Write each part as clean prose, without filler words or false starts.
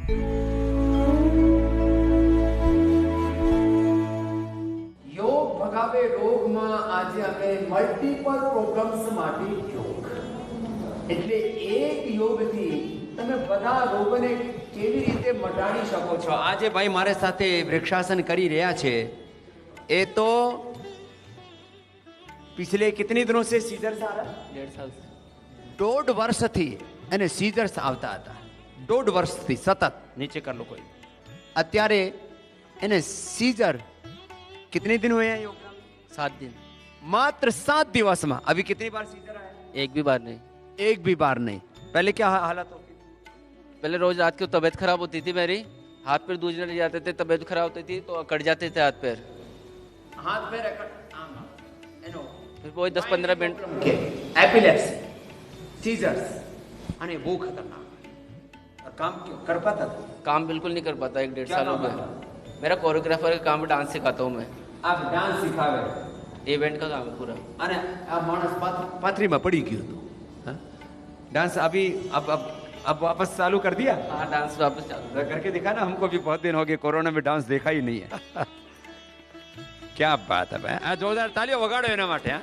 યોગ ભગાવે રોગમાં આજે અમે મલ્ટીપલ પ્રોબ્લેમ્સ માટે યોગ એટલે એક યોગથી તમે બધા રોગોને કેવી રીતે મટાડી શકો છો। આજે ભાઈ મારી સાથે વૃક્ષાસન કરી રહ્યા છે એ તો पिछले कितने दिनों से सीजर्स आ रहा? 1.5 साल से। 1.5 વર્ષથી એને सीजर्स આવતા હતા। 1.5 વર્ષથી સતત નીચે कर लो कोई। અત્યારે એને सीजर कितने दिन हुए हैं योग? 7 दिन। मात्र 7 दिवस में अभी कितनी बार सीजर आया? एक भी बार नहीं। एक भी बार नहीं। पहले क्या हालत होती थी? पहले रोज रात को तबीयत खराब होती थी मेरी, हाथ पैर दूजने लग जाते थे, तबीयत खराब होती थी तो कट जाते थे हाथ पैर। फिर वो 10-15 मिनट एपिलेप्सी, सीजर्स, अरे वो खतरनाक। और काम क्यों कर पाता था? काम बिल्कुल नहीं कर पाता 1-1.5 साल हो गया। मेरा कोरियोग्राफर का काम, डांस सिखाता हूँ मैं। आप डांस सिखावे? इवेंट का काम है पूरा। अरे अब मानस पाथरी में पड़ी गयो तो डांस अभी अब वापस चालू कर दिया? हाँ, डांस वापस चालू करके दिखा ना, हमको भी बहुत दिन हो गए, कोरोना में डांस देखा ही नहीं है। क्या बात है भाई, जोरदार तालियों वगाड़ो एना माटे।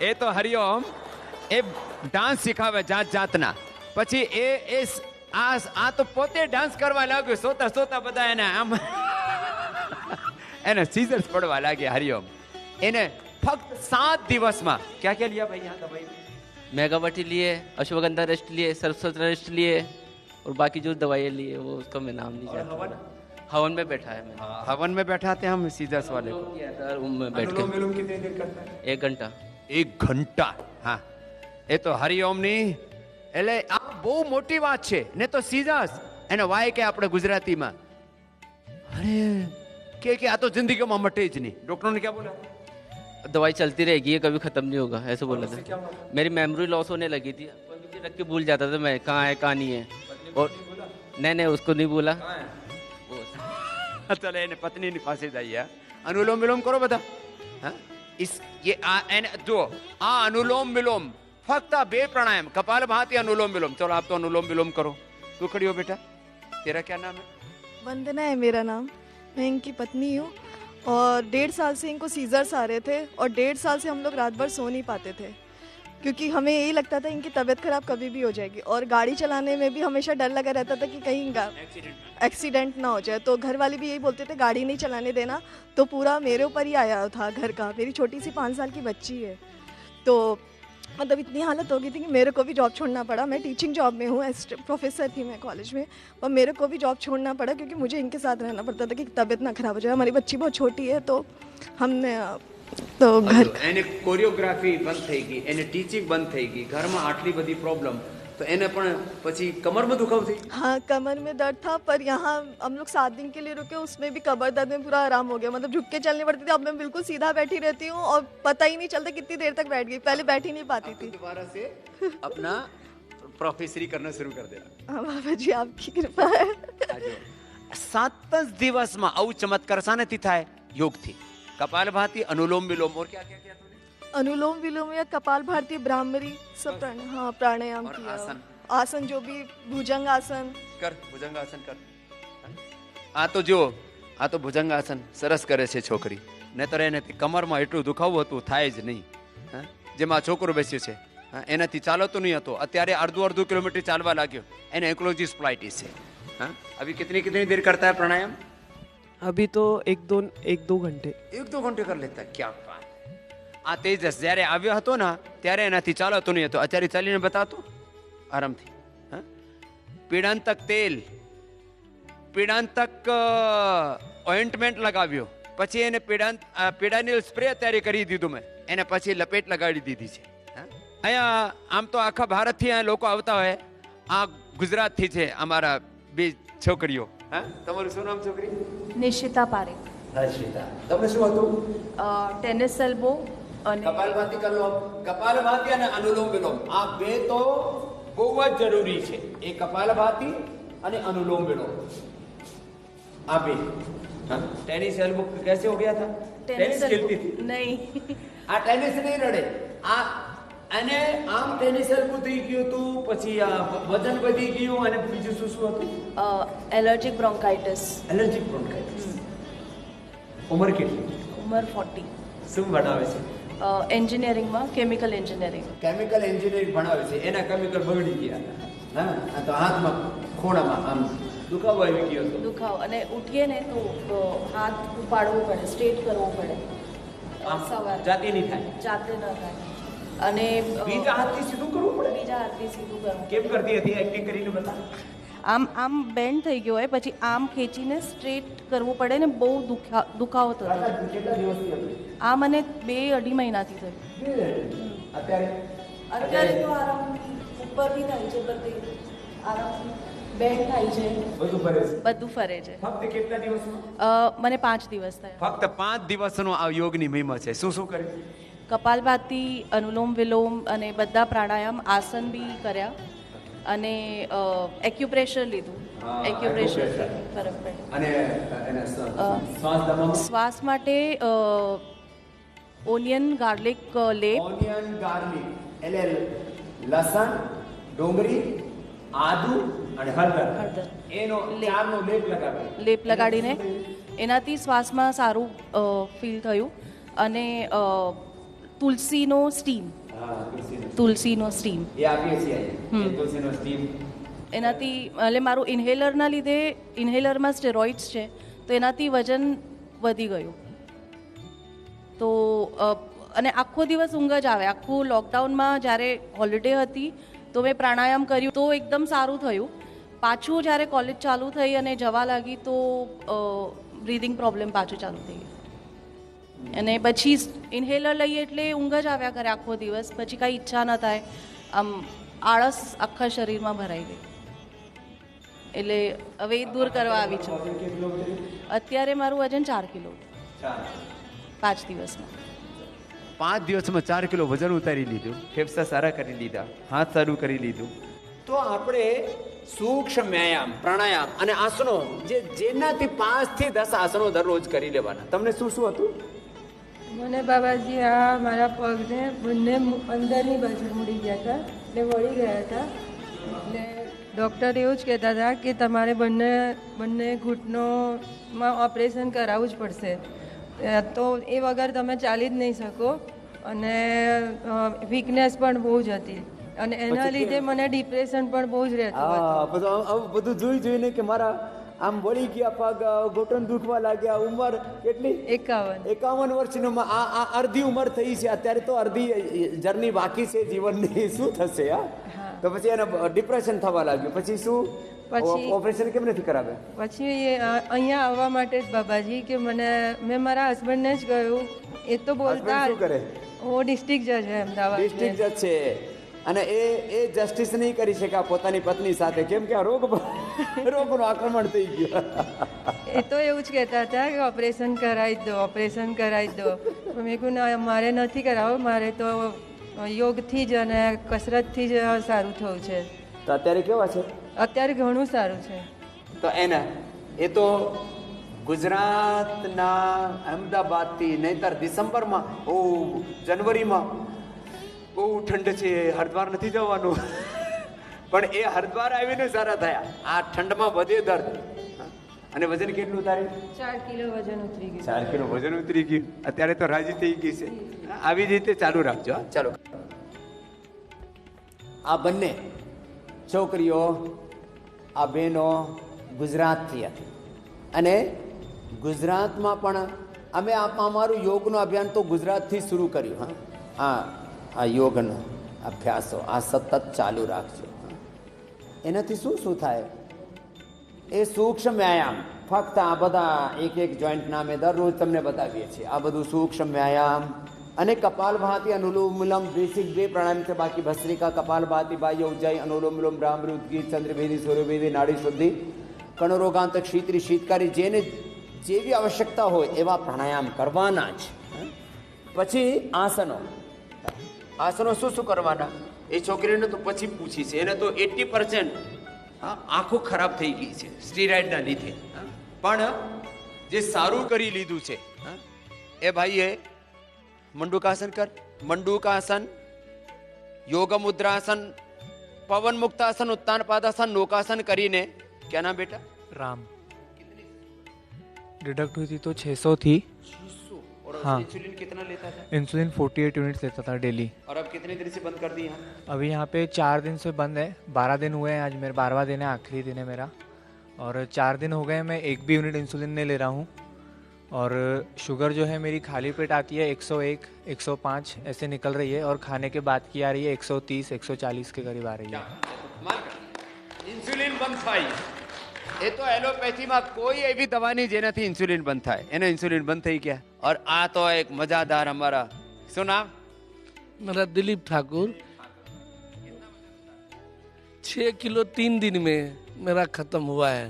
ए तो हरिओम ए डांस सिखावे जात जातना, પછી એ આ તો પોતે ડાન્સ કરવા લાગ્યો, સોતા સોતા બધા એને આમ એને सीजर्स પડવા લાગ્યા। हरिओम એને ફક્ત 7 દિવસમાં क्या क्या लिया भाई यहाँ दवाई? मेगावटी लिए, अश्वगंधा रेस्ट लिए, सरस्वती रेस्ट लिए और बाकी जो दवाइयाँ लिए वो उसका मैं नाम नहीं जानता। हवन में बैठा है मैं। हवन में बैठा थे हम सीजर्स वाले को। रूम में बैठ के। अनुलोम कितनी देर करता है? 1 घंटा। 1 घंटा। हाँ, એ તો હરિઓમની એટલે આ બહુ મોટી વાત છે ને। તો सीजर्स એને વાય કે આપણે ગુજરાતીમાં અરે કે આ તો જિંદગીમાં મટે જ નહીં। ડોક્ટર ने क्या बोला? दवाई चलती रहेगी, ये कभी खत्म नहीं होगा, ऐसे बोला था। मेरी मेमोरी लॉस होने लगी थी, कोई भी चीज रख के भूल जाता था मैं, कहाँ है कहाँ नहीं है। और नहीं उसको नहीं बोला। चले એને પત્નીની પાસે જઈએ। अनुलोम विलोम करो બધા। हाँ, इस ये जो अनुलोम विलोम फक्त 2 प्राणायाम, कपालभाति, अनुलोम विलोम। चलो आप तो अनुलोम विलोम करो। तू खड़ी हो बेटा, तेरा क्या नाम है? वंदना है मेरा नाम, मैं इनकी पत्नी हूँ। और 1.5 साल से इनको सीजर्स आ रहे थे और 1.5 साल से हम लोग रात भर सो नहीं पाते थे, क्योंकि हमें यही लगता था इनकी तबीयत खराब कभी भी हो जाएगी। और गाड़ी चलाने में भी हमेशा डर लगा रहता था कि कहीं एक्सीडेंट ना हो जाए। तो घर वाले भी यही बोलते थे गाड़ी नहीं चलाने देना, तो पूरा मेरे ऊपर ही आया था घर का। मेरी छोटी सी 5 साल की बच्ची है, तो मतलब इतनी हालत हो गई थी कि मेरे को भी जॉब छोड़ना पड़ा। मैं टीचिंग जॉब में हूँ, प्रोफेसर थी मैं कॉलेज में, और मेरे को भी जॉब छोड़ना पड़ा क्योंकि मुझे इनके साथ रहना पड़ता था कि तबीयत ना खराब हो जाए। हमारी बच्ची बहुत छोटी है, तो हमने तो घर એને કોરિયોગ્રાફી બંધ થઈ ગઈ, એને ટીચિંગ બંધ થઈ ગઈ, ઘરમાં આટલી બધી પ્રોબ્લેમ, તો એને પણ પછી કમરમાં દુખાવ થઈ? हाँ, कमर में दर्द था, पर यहाँ हम लोग 7 दिन के लिए रुके, उसमें भी कमर दर्द में पूरा आराम हो गया। मतलब झुक के चलनी पड़ती थी, अब मैं बिल्कुल सीधा बैठी रहती हूँ और पता ही नहीं चलता कितनी देर तक बैठ गई। पहले बैठ ही नहीं पाती थी। दोबारा से अपना प्रोफेसरी करना शुरू कर देना। हाँ बाबा जी, आपकी कृपा है। 7 દિવસમાં આવું ચમત્કાર શાનેથી થાય? યોગથી। કપાલભાતિ, अनुलोम विलोम और क्या क्या किया तूने? अनुलोम विलोम या कपाल भारती, ब्राह्मरी, सब हाँ प्राणायाम और किया। आसन? आसन जो भी, भुजंग आसन कर, भुजंगासन कर। आ तो जो आ तो भुजंगासन सरस करे છે છોકરી, નહીતર એનાથી કમરમાં એટલું દુખાવું હતું, થાય જ નહીં। જેમાં છોકરો બેસ્યો છે એનાથી ચાલતું નહીં હતો, અત્યારે અડધું કિલોમીટર ચાલવા લાગ્યો। એને એન્કલોજી સ્પ્લાઇટિસ છે। हाँ, अभी कितनी देर करता है प्राणायाम? अभी तो 1-2 घंटे। 1-2 घंटे कर लेता है। क्या बात। आ तेजस જ્યારે આવ્યો હતો ને ત્યારે એનાથી ચાલતું નહીં હતો, અત્યારે ચાલીને બતાવતો આરામથી। હા, પીડાંતક તેલ, પીડાંતક ઓઇન્ટમેન્ટ લગાવ્યો, પછી એને પીડાનિલ સ્પ્રે તૈયારી કરી દીધું મેં, એને પછી લપેટ લગાડી દીધી છે। અહીંયા આમ તો આખા ભારતથી આ લોકો આવતા હોય, આ ગુજરાતથી છે અમારા 2 છોકરીઓ। હા, તમારું શું નામ છોકરી? નિશિતા પારેખ। નિશિતા, તમને શું હતું? ટેનિસ એલ્બો અને કપાલભાતિ कर लो। કપાલભાતિ અને અનુલોમ વિલોમ આ 2 તો બહુ જ જરૂરી છે। એ કપાલભાતિ અને अनुलोम विलोम आ 2। हाँ, टेनिस एल्बो कैसे हो गया था? टेनिस खेलती थी? नहीं। आ टेनिस नहीं रड़े, आ અને આમ ટેનિસ એલ્બો થઈ ગયું હતું, પછી આ વજન વધી ગયું, અને બીજું શું શું હતું? Allergic bronchitis allergic bronchitis. ઉંમર કેટલી? उम्र 40 શું ભણાવે છે? એન્જિનિયરિંગમાં કેમિકલ એન્જિનિયરિંગ કેમિકલ એન્જિનિયરિંગ ભણાવે છે. એના કેમિકલ બગડી ગયા. હા, આ તો હાથમાં ખોણામાં આમ દુખાવો આવી ગયો હતો. દુખાવો અને ઉઠીએ ને તો હાથ ઉપાડવો પડે, સ્ટ્રેટ કરવો પડે આમ સવારે જાતી નહીં થાય. જાતે ન થાય અને બીજા હાથથી સીધું કરવું પડે. બીજા હાથથી સીધું કરવું. કેમ કરતી હતી? એક્ટિંગ કરીને બતા. આમ આમ બેન્ડ થઈ ગયો હોય પછી આમ ખેંચીને સ્ટ્રેટ કરવું પડે ને બહુ દુખાવો થતો. કેટલા દિવસથી હતું? આ મને 2-2.5 મહિનાથી થયું. અત્યારે અત્યારે તો આરામથી ઉપર બી થાય છે, બધી આરામથી બેન્ડ થાય છે, બધું ફરે છે. બધું ફરે છે. ફક્ત કેટલા દિવસમાં? મને 5 દિવસ થયા. ફક્ત 5 દિવસનો આ યોગની મહિમા છે. શું શું કર્યું? કપાલભાતી, અનુલોમ વિલોમ અને બધા પ્રાણાયામ, આસન બી કર્યા અને એક્યુપ્રેશર લીધું. એક્યુપ્રેશર ફરક પડે. અને એને શ્વાસ દબાવવામાં શ્વાસ માટે ઓનિયન ગાર્લિક લેપ, ઓનિયન ગાર્લિક એટલે લસણ, ડુંગળી, આદુ અને હળદર, હળદર. એનો લેપ. ચારનો લેપ લગાવે. લેપ લગાડીને એનાથી શ્વાસમાં સારું ફીલ થયું. અને તુલસીનો સ્ટીમ, હા, તુલસીનો. તુલસીનો સ્ટીમ એ આપીએ છીએ. એ તુલસીનો સ્ટીમ. એનાથી એટલે મારું ઇન્હેલરના લીધે, ઇન્હેલરમાં સ્ટેરોઇડ્સ છે તો એનાથી વજન વધી ગયું. તો અને આખો દિવસ ઊંઘ જ આવે. આખું લોકડાઉનમાં જ્યારે હોલિડે હતી તો મેં પ્રાણાયામ કર્યું તો એકદમ સારું થયું. પાછું જ્યારે કોલેજ ચાલુ થઈ અને જવા લાગી તો બ્રીધિંગ પ્રોબ્લેમ પાછું ચાલુ થઈ ગયું. અને પછી ઇન્હેલર લઈએ એટલે ઊંઘ જ આવ્યા કરે આખો દિવસ. પછી કાંઈ ઈચ્છા ન થાય, આમ આળસ આખા શરીરમાં ભરાઈ ગઈ. એટલે હવે એ દૂર કરવા આવી છું. અત્યારે મારું વજન 4 કિલો, 5 દિવસમાં. 5 દિવસમાં 4 કિલો વજન ઉતારી લીધું. ફેફસા સારા કરી લીધા, હાથ સારું કરી લીધું. તો આપણે સૂક્ષ્મ વ્યાયામ, પ્રાણાયામ અને આસનો જેનાથી 5 થી 10 આસનો દરરોજ કરી લેવાના. તમને શું શું હતું? મને બાબાજી આ મારા પગને બંને અંદરની બાજુ મૂડી ગયા હતા એટલે વળી ગયા હતા. એટલે ડૉક્ટર એવું જ કહેતા હતા કે તમારે બંને ઘૂંટણોમાં ઓપરેશન કરાવવું જ પડશે. તો એ વગર તમે ચાલી જ નહીં શકો અને વીકનેસ પણ બહુ જ હતી અને એના લીધે મને ડિપ્રેશન પણ બહુ જ રહેતું હતું. બધું જોઈને કે મારા આમ વળી ગયા પગ, ઘૂંટણ દુખવા લાગ્યા. ઉંમર કેટલી? 51 વર્ષની ઉંમર. આ અડધી ઉંમર થઈ છે. અત્યારે તો અડધી જર્ની બાકી છે જીવનની. શું થશે? તો પછી એને ડિપ્રેશન થવા લાગ્યું. પછી શું? પછી ઓપરેશન કેમ નથી કરાવ્યા? પછી અહીંયા આવવા માટે જ બાબાજી કે મેં મારા હસબન્ડને જ કહ્યું. એ તો બોલતા શું કરે? હું ડિસ્ટ્રિક્ટ જજ છે અમદાવાદ. ડિસ્ટ્રિક્ટ જજ છે અને એ જસ્ટિસ નહીં કરી શક્યા પોતાની પત્ની સાથે, કેમ કે આ રોગનું આક્રમણ થઈ ગયું. એ તો એવું જ કહેતા હતા કે ઓપરેશન કરાવી દો, ઓપરેશન કરાવી દો. મેં કહ્યું ના, મારે નથી કરાવવું, મારે તો યોગથી જ અને કસરતથી જ સારું થયું છે. તો અત્યારે કેવા છે? અત્યારે ઘણું સારું છે. તો એ તો ગુજરાતના અમદાવાદથી, નહીતર ડિસેમ્બરમાં, જાન્યુઆરીમાં બહુ ઠંડ છે, હરિદ્વાર નથી જવાનું. પણ એ હરિદ્વાર આવીને સારા થયા. આ ઠંડમાં વધે દર્દ. અને વજન કેટલું ઉતાર્યું? 4 કિલો વજન ઉતરી ગયું. 4 કિલો વજન ઉતરી ગયું. અત્યારે તો રાજી થઈ ગઈ છે. આવી જ રીતે ચાલુ રાખજો. ચાલો. આ બંને છોકરીઓ, આ બહેનો ગુજરાતથી હતી અને ગુજરાતમાં પણ અમે અમારું યોગનું અભિયાન તો ગુજરાતથી શરૂ કર્યું. આ યોગનો અભ્યાસો આ સતત ચાલુ રાખજો. એનાથી શું થાય? એ સૂક્ષ્મ વ્યાયામ, ફક્ત આ બધા એક જોઈન્ટના અમે દરરોજ તમને બતાવીએ છીએ. આ બધું સૂક્ષ્મ વ્યાયામ અને કપાલભાતિ, અનુલોમ વિલોમ, બેસિક 2 પ્રાણાયામ છે. બાકી ભસ્ત્રિકા, કપાલભાતિ, બાહ્ય ઉજ્જાઈ, અનુલોમ વિલોમ, બ્રાહ્મરી, ઉદ્ગીત, ચંદ્રભેદી, સૂર્યભેદી, નાડી શુદ્ધિ, કણરોગાંત, ક્ષિત્રી, શીતકારી, જેને જેવી આવશ્યકતા હોય એવા પ્રાણાયામ કરવાના જ. પછી આસનો શું કરવાના? એ છોકરીને તો પછી પૂછી છે. એને તો 80% આંખો ખરાબ થઈ ગઈ છે સ્ટીરોઇડના લીધે. પણ જે સારું કરી લીધું છે એ ભાઈએ મંડુકાસન કર. મંડુકાસન યોગ મુદ્રાસન, પવન મુક્તાસન, ઉત્તાન પાદાસન, નૌકાસન કરીને क्या नाम बेटा? राम। डिडक्ट हुई थी तो 600 थी। और हाँ। इंसुलिन कितना लेता था? इंसुलिन 48 यूनिट्स लेता था डेली। और अब कितने दिन से बंद कर दी यहाँ? अभी यहाँ पे 4 दिन से बंद है। 12 दिन हुए हैं, आज मेरा 12वां दिन है, आखिरी दिन है मेरा। और 4 दिन हो गए मैं एक भी यूनिट इंसुलिन नहीं ले रहा हूँ। और शुगर जो है मेरी खाली पेट आती है 101, 105 ऐसे निकल रही है, और खाने के बाद की आ रही है 130, 140 के करीब आ रही है। कमाल कर। इंसुलिन બંધ થાય એ તો એલોપેથીમાં કોઈ એવી દવા નહીં જેનાથી ઇન્સ્યુલિન બંધ થાય, એને ઇન્સ્યુલિન બંધ થઈ ગયા। और આ તો એક મજાદાર અમારા, શું નામ? मेरा दिलीप ठाकुर। 6 किलो 3 दिन में मेरा खत्म हुआ है।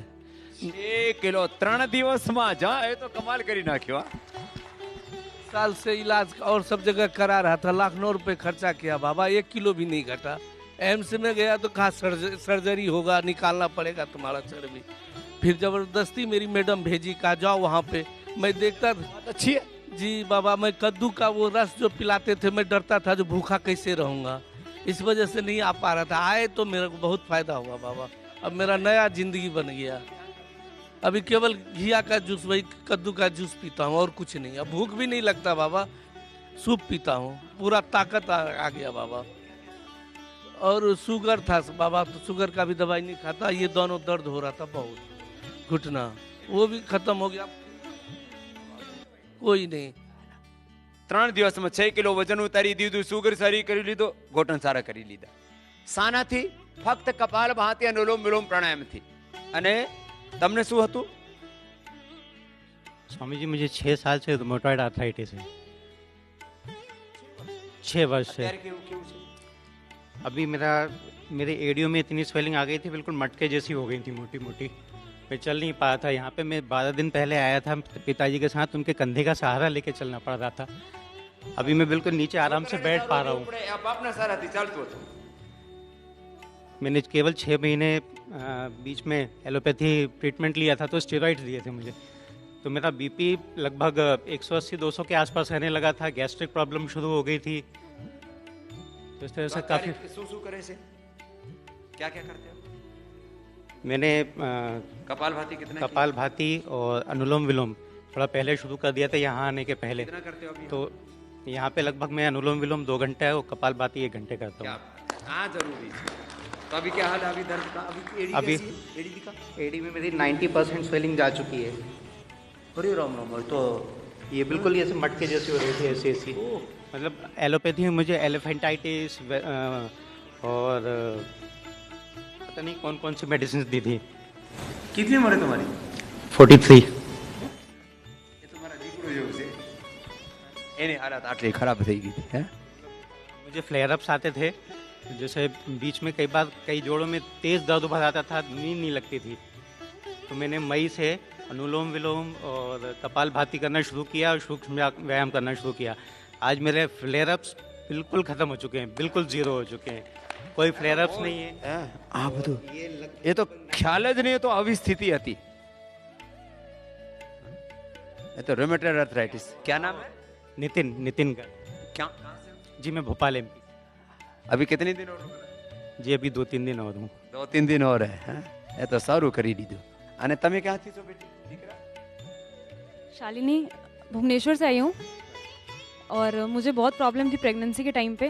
6 કિલો 3 દિવસમાં જા, એ તો કમાલ કરી નાખ્યો હા। साल से इलाज और सब जगह करा रहा था, लाख 9 रुपए खर्चा किया बाबा, 1 किलो भी नहीं घटा। एम्स में गया तो कहा सर्जरी होगा, निकालना पड़ेगा तुम्हारा चर्बी। फिर जबरदस्ती मेरी मैडम भेजी, कहा जाओ वहाँ पे। मैं देखता अच्छी है जी बाबा, मैं कद्दू का वो रस जो पिलाते थे, मैं डरता था जो भूखा कैसे रहूँगा, इस वजह से नहीं आ पा रहा था। आए तो मेरे को बहुत फायदा हुआ बाबा, अब मेरा नया जिंदगी बन गया। अभी केवल घिया का जूस, वही कद्दू का जूस पीता हूँ और कुछ नहीं। अब भूख भी नहीं लगता बाबा, सूप पीता हूँ, पूरा ताकत आ गया बाबा। और शुगर था बाबा, तो शुगर का भी दवाई नहीं खाता, ये दोनों दर्द हो रहा था बहुत, घुटना, वो भी खत्म हो गया। कोई नहीं। 3 દિવસમાં 6 કિલો વજન ઉતારી દીધું, સુગર સારી કરી લીધો, ઘોટણ સારા કરી લીધા। સાનાથી? ફક્ત કપાલભાતિ, અનુલોમ વિલોમ પ્રાણાયામથી। અને તમને શું હતું? स्वामी जी मुझे 6 साल से रुमेटॉइड आर्थराइटिस है। 6 वर्ष से। અત્યારે કેવું કેવું છે? अभी मेरे एडियो में इतनी स्वेलिंग आ गई थी, बिल्कुल मटके जैसी हो गई थी, मोटी मोटी। मैं चल नहीं पाया था। यहाँ पे मैं 12 दिन पहले आया था पिताजी के साथ, उनके कंधे का सहारा लेके चलना पड़ रहा था। अभी मैं बिल्कुल नीचे आराम से बैठ पा रहा हूँ। બાપના સારાથી ચાલતું હતું। मैंने केवल 6 महीने बीच में एलोपैथी ट्रीटमेंट लिया था, तो स्टेरॉइड दिए थे मुझे। तो मेरा बीपी लगभग 180-200 के आसपास रहने लगा था। गैस्ट्रिक प्रॉब्लम शुरू हो गई थी। तो इस तरह से काफ़ी શું કરે છે? क्या क्या करते हो? मैंने कपालभाति कितना कपालभाति और अनुलोम विलोम थोड़ा पहले शुरू कर दिया था यहाँ आने के पहले। कितना करते हो अभी? तो यहाँ पे लगभग मैं अनुलोम विलोम 2 घंटे और कपालभाति 1 घंटे करता क्या हूँ। हाँ जरूरी है। तो अभी क्या हाल है? अभी दर्द का? अभी एडी अभी- कैसी है? एडी दिखा? एडी में मेरी 90% स्वेलिंग जा चुकी है। अरे राम राम। तो ये बिल्कुल ऐसे मटके जैसी हो रही थी, ऐसी ऐसी। मतलब एलोपैथी में मुझे एलिफेंटाइटिस और पता नहीं कौन कौन सी मेडिसिन दी थी। कितनी उम्र है तुम्हारी? 43। ये तुम्हारा દીકરો જેવું છે। એની હાલત આટલી ખરાબ થઈ ગઈ હે? मुझे फ्लेयर अप्स आते थे, जैसे बीच में कई बार कई जोड़ों में तेज दर्द उभर आता था, नींद नहीं लगती थी। तो मैंने मई से अनुलोम विलोम और कपालभाति करना शुरू किया और सूक्ष्म व्यायाम करना शुरू किया। आज मेरे फ्लेयर अप्स बिल्कुल खत्म हो चुके हैं, बिल्कुल जीरो हो चुके हैं, कोई फ्लेयर अप्स नहीं है। આ બધું એ તો ખ્યાલ જ નહીં, એ તો આવી સ્થિતિ હતી। એ તો રૂમેટોઇડ આर्थराइटिस। क्या नाम है? नितिन का। क्या? जी मैं भोपाल एमपी। अभी कितने दिन और? जी अभी 2-3 दिन और हूँ। 2-3 दिन और है हैं? એ તો સારું કરી દીધું। અને તમે ક્યાંથી છો બેટી? દીકરા? शालिनी, भुवनेश्वर से आई हूँ। और मुझे बहुत प्रॉब्लम थी प्रेगनेंसी के टाइम पे।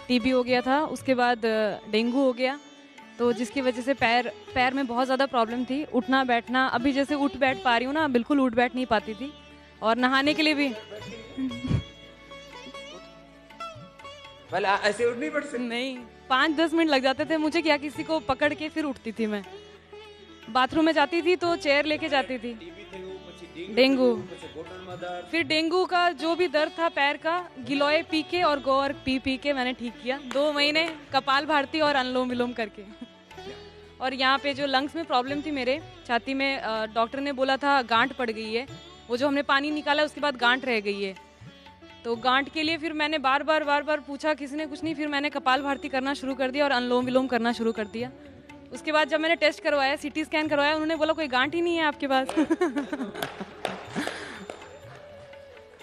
टीबी हो गया था, उसके बाद डेंगू हो गया, तो जिसकी वजह से पैर में बहुत ज़्यादा प्रॉब्लम थी, उठना बैठना। अभी जैसे उठ बैठ पा रही हूँ ना, बिल्कुल उठ बैठ नहीं पाती थी। और नहाने के लिए भी भला ऐसे उठ नहीं पड़ सकती? नहीं, 5-10 मिनट लग जाते थे मुझे, क्या किसी को पकड़ के फिर उठती थी मैं। बाथरूम में जाती थी तो चेयर लेके जाती थी। डेंगू, फिर डेंगू का जो भी दर्द था पैर का, गिलोय पी के और गोवर्क पी के मैंने ठीक किया। 2 महीने कपालभाति और अनुलोम विलोम करके। और यहाँ पे जो लंग्स में प्रॉब्लम थी मेरे छाती में, डॉक्टर ने बोला था गांठ पड़ गई है। वो जो हमने पानी निकाला उसके बाद गांठ रह गई है। तो गांठ के लिए फिर मैंने बार बार पूछा, किसी ने कुछ नहीं। फिर मैंने कपालभाति करना शुरू कर दिया और अनुलोम विलोम करना शुरू कर दिया। उसके बाद जब मैंने टेस्ट करवाया, सीटी स्कैन करवाया, उन्होंने बोला कोई गांठ ही नहीं है आपके पास।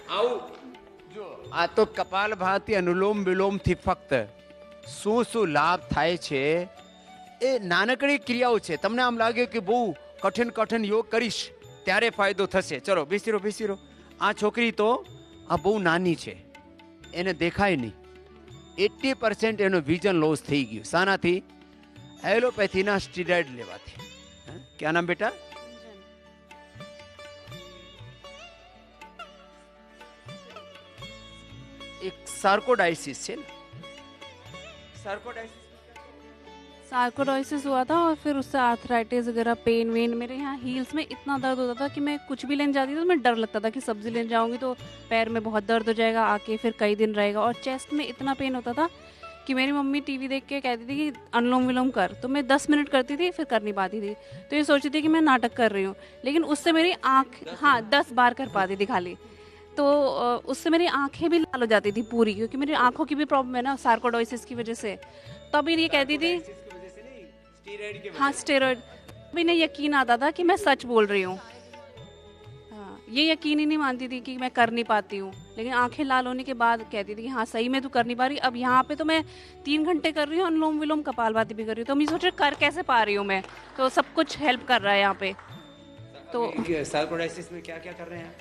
આવું જો આ તો કપાલભાતિ અનુલોમ વિલોમ થી ફક્ત શું લાભ થાય છે એ નાનકડી ક્રિયાઓ છે. તમને આમ લાગે કે બહુ કઠિન કઠિન યોગ કરીશ ત્યારે ફાયદો થશે. ચલો બેસી રહો. આ છોકરી તો આ બહુ નાની છે, એને દેખાય નહીં. 80% એનો વિઝન લોસ થઈ ગયું. શાનાથી? એલોપેથીના સ્ટીરોઇડ લેવાથી. ક્યાં નામ બેટા? एक सार्कोडाइसिस है ना, सार्कोडोसिस हुआ था और फिर उससे आर्थराइटिस वगैरह, पेन वेन, मेरे यहाँ हील्स में इतना दर्द होता था कि मैं कुछ भी लेने जाती थी तो मैं डर लगता था कि सब्जी लेने जाऊंगी तो पैर में बहुत दर्द हो जाएगा, आके फिर कई दिन रहेगा. और चेस्ट में इतना पेन होता था कि मेरी मम्मी टीवी देख के कहती थी कि अनुलोम विलोम कर, तो मैं 10 मिनट करती थी फिर कर नहीं पाती थी. तो ये सोचती थी कि मैं नाटक कर रही हूँ, लेकिन उससे मेरी आँख, हाँ 10 बार कर पाती थी खाली. तो उससे मेरी आंखें भी लाल हो जाती थी पूरी, क्योंकि मेरी आंखों की भी प्रॉब्लम है ना सार्कोडोसिस की वजह से. तो अभी ये कहती थी, हाँ स्टेरॉइड. अभी नहीं यकीन आता था कि मैं सच बोल रही हूँ. हाँ, ये यकीन ही नहीं मानती थी कि मैं कर नहीं पाती हूँ, लेकिन आंखें लाल होने के बाद कहती थी कि हाँ सही में तू कर नहीं पा रही. अब यहाँ पे तो मैं 3 घंटे कर रही हूँ, अनुलोम विलोम कपालभाति भी कर रही हूँ. तो मैं सोच रही कर कैसे पा रही हूँ मैं, तो सब कुछ हेल्प कर रहा है यहाँ पे. तो सार्कोडाइसिस में क्या क्या कर रहे हैं?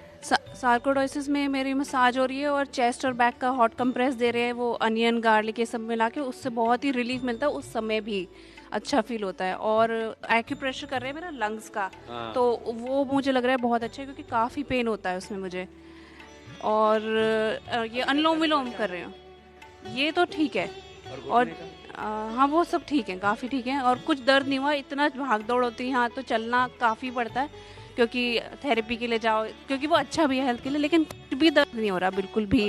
सार्कोडोसिस में मेरी मसाज हो रही है और चेस्ट और बैक का हॉट कंप्रेस दे रहे हैं, वो अनियन गार्लिक ये सब मिला के, उससे बहुत ही रिलीफ मिलता है. उस समय भी अच्छा फील होता है. और एक्यूप्रेशर कर रहे हैं मेरा लंग्स का, तो वो मुझे लग रहा है बहुत अच्छा है, क्योंकि काफ़ी पेन होता है उसमें मुझे. और ये अनुलोम विलोम कर रहे हो, ये तो ठीक है. और हाँ वो सब ठीक है, काफ़ी ठीक है. और कुछ दर्द नहीं हुआ. इतना भाग दौड़ होती है यहाँ, तो चलना काफ़ी पड़ता है क्योंकि थेरेपी के लिए जाओ, क्योंकि वो अच्छा भी है हेल्थ के लिए, लेकिन कुछ भी दर्द नहीं हो रहा बिल्कुल भी.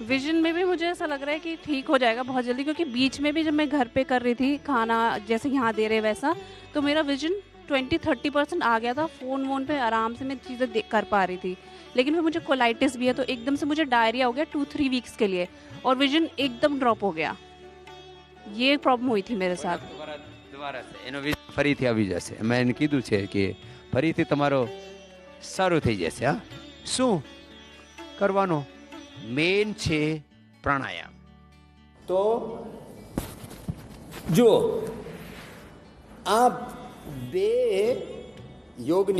विजन में भी मुझे ऐसा लग रहा है कि ठीक हो जाएगा बहुत जल्दी, क्योंकि बीच में भी जब मैं घर पे कर रही थी खाना जैसे यहाँ दे रहे वैसा, तो मेरा विजन 20-30% आ गया था. फ़ोन वोन पे आराम से मैं चीज़ें कर पा रही थी. लेकिन फिर मुझे कोलाइटिस भी है, तो एकदम से मुझे डायरिया हो गया 2-3 वीक्स के लिए, और विजन एकदम ड्रॉप हो गया. ये प्रॉब्लम हुई थी मेरे साथ. એનો ફરીથી આવી જશે. મેં એને કીધું છે કે ફરીથી તમારો સારું થઈ જશે. હા, શું કરવાનો? મેન છે પ્રાણાયામ. તો જુઓ, આ બે યોગની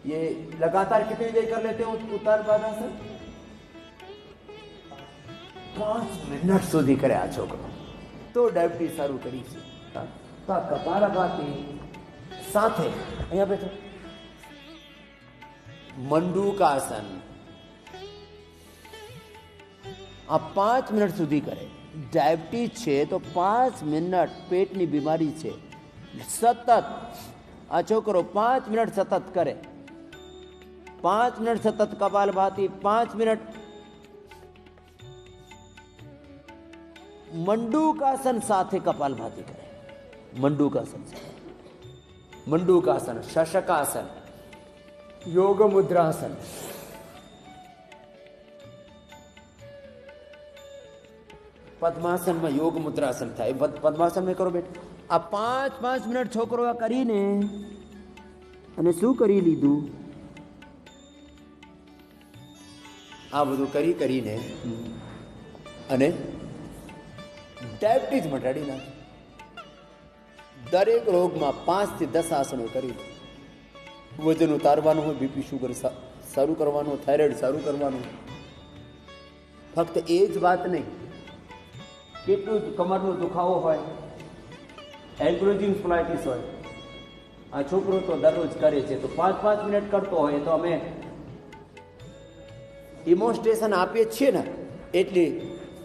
ये लगातार कितनी देर कर लेते हो उत्तर बाधासन? 5 મિનિટ સુધી કરે આ છોકરો તો ડાયાબિટીસ સારું કરી છે. તો આ કપાલભાતી સાથે અહીંયા બેઠો મંડૂકાસન આ 5 મિનિટ સુધી કરે. ડાયાબિટીસ છે તો 5 મિનિટ, પેટની બીમારી છે, સતત આ છોકરો 5 મિનિટ સતત કરે. 5 મિનિટ સતત કપાલભાતી, 5 મિનિટ મંડૂકાસન સાથે કપાલભાતી કરે. મંડૂકાસન, મંડૂકાસન, શશકાસન, યોગ મુદ્રાસન, પદ્માસનમાં યોગ મુદ્રાસન થાય. પદ્માસન મેં કરો બેટા. આ 5 મિનિટ છોકરો આ કરીને અને શું કરી લીધું? આ બધું કરીને અને ડાયાબિટીસ મટાડી નાખે. દરેક રોગમાં 5 થી 10 આસનો કરી દે. વજન ઉતારવાનું હોય, બીપી શુગર સારું કરવાનું, થાઇરોઇડ સારું કરવાનું. ફક્ત એ જ વાત નહીં, કેટલું કમરનો દુખાવો હોય, એન્ક્લોઝિંગ સ્પોન્ડિલાઇટિસ હોય, આ છોકરો તો દરરોજ કરે છે. તો 5 મિનિટ કરતો હોય તો અમે ડિમોન્સ્ટ્રેશન આપીએ છીએ ને, એટલે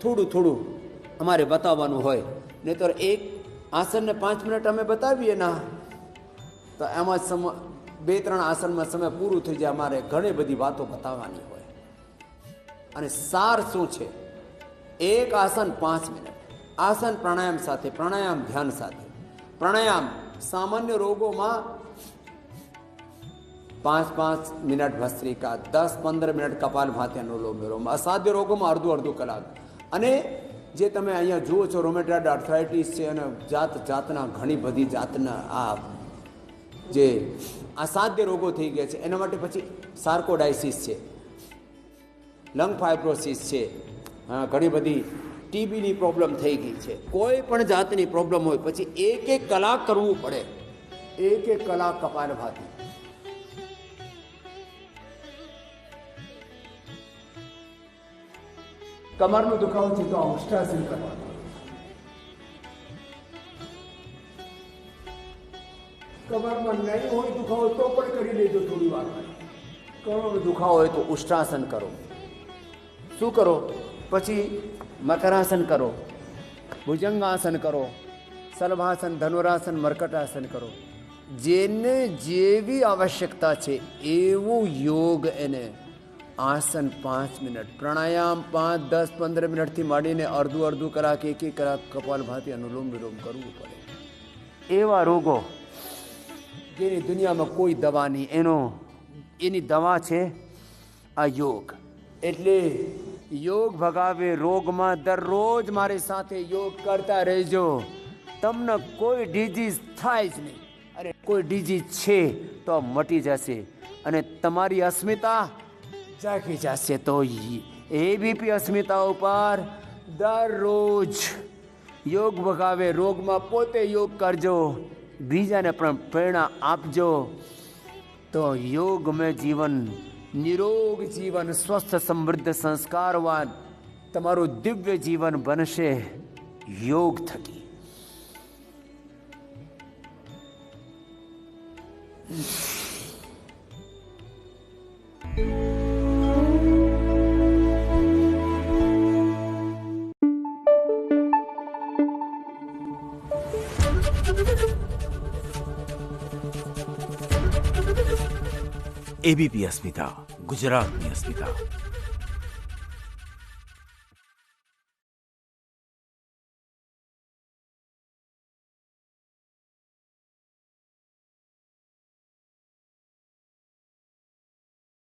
થોડું થોડું અમારે બતાવવાનું હોય. નહીં તો એક આસનને 5 મિનિટ અમે બતાવીએ ના તો એમાં 2-3 આસનમાં સમય પૂરું થઈ જાય. અમારે ઘણી બધી વાતો બતાવવાની હોય. અને સાર શું છે? એક આસન 5 મિનિટ, આસન પ્રાણાયામ સાથે, પ્રાણાયામ ધ્યાન સાથે. પ્રાણાયામ સામાન્ય રોગોમાં 5 મિનિટ ભસ્ત્રિકા, 10-15 મિનિટ કપાલભાતી, અનુલોમ વિલોમ. અસાધ્ય રોગોમાં અડધું કલાક. અને જે તમે અહીંયા જુઓ છો રોમેટોઇડ આર્થરાઇટિસ છે અને જાતના ઘણી બધી જાતના આ જે અસાધ્ય રોગો થઈ ગયા છે, એના માટે પછી સાર્કોડાઇસિસ છે, લંગ ફાઇબ્રોસિસ છે, ઘણી બધી ટીબીની પ્રોબ્લેમ થઈ ગઈ છે. કોઈ પણ જાતની પ્રોબ્લેમ હોય પછી 1 કલાક કરવું પડે. 1 કલાક કપાલભાતી. કમરનો દુખાવો છે તો ઉષ્ટ્રાસન કરવાનું. કમરમાં નહીં હોય દુખાવો તો પણ કરી લેજો થોડી વાર. કમરનો દુખાવો હોય તો ઉષ્ટ્રાસન કરો. શું કરો? પછી મકરાસન કરો, ભુજંગાસન કરો, સલભાસન, ધનુરાસન, મર્કટાસન કરો. જેને જેવી આવશ્યકતા છે એવું યોગ એને આસન 5 મિનિટ, પ્રાણાયામ 5, 10, 15 મિનિટથી માંડીને અડધું કલાક, 1 કલાક કપાલભાતી, અનુલોમ વિલોમ કરવું પડે. એવા રોગો જેની દુનિયામાં કોઈ દવા નહીં, એની દવા છે આ યોગ. એટલે યોગ ભગાવે રોગમાં. દરરોજ મારી સાથે યોગ કરતા રહેજો. તમને કોઈ ડિઝીઝ થાય જ નહીં. અરે કોઈ ડિઝીઝ છે તો મટી જશે અને તમારી અસ્મિતા જાગી જશે. તો એબીપી અસ્મિતા ઉપર દરરોજ યોગ ભગાવે રોગમાં પોતે યોગ કરજો, બીજાને પણ પ્રેરણા આપજો. તો યોગમય જીવન, નિરોગ જીવન, સ્વસ્થ સમૃદ્ધ સંસ્કારવાન તમારું દિવ્ય જીવન બનશે યોગ થકી. એબીપી અસ્મિતા, ગુજરાતની અસ્મિતા.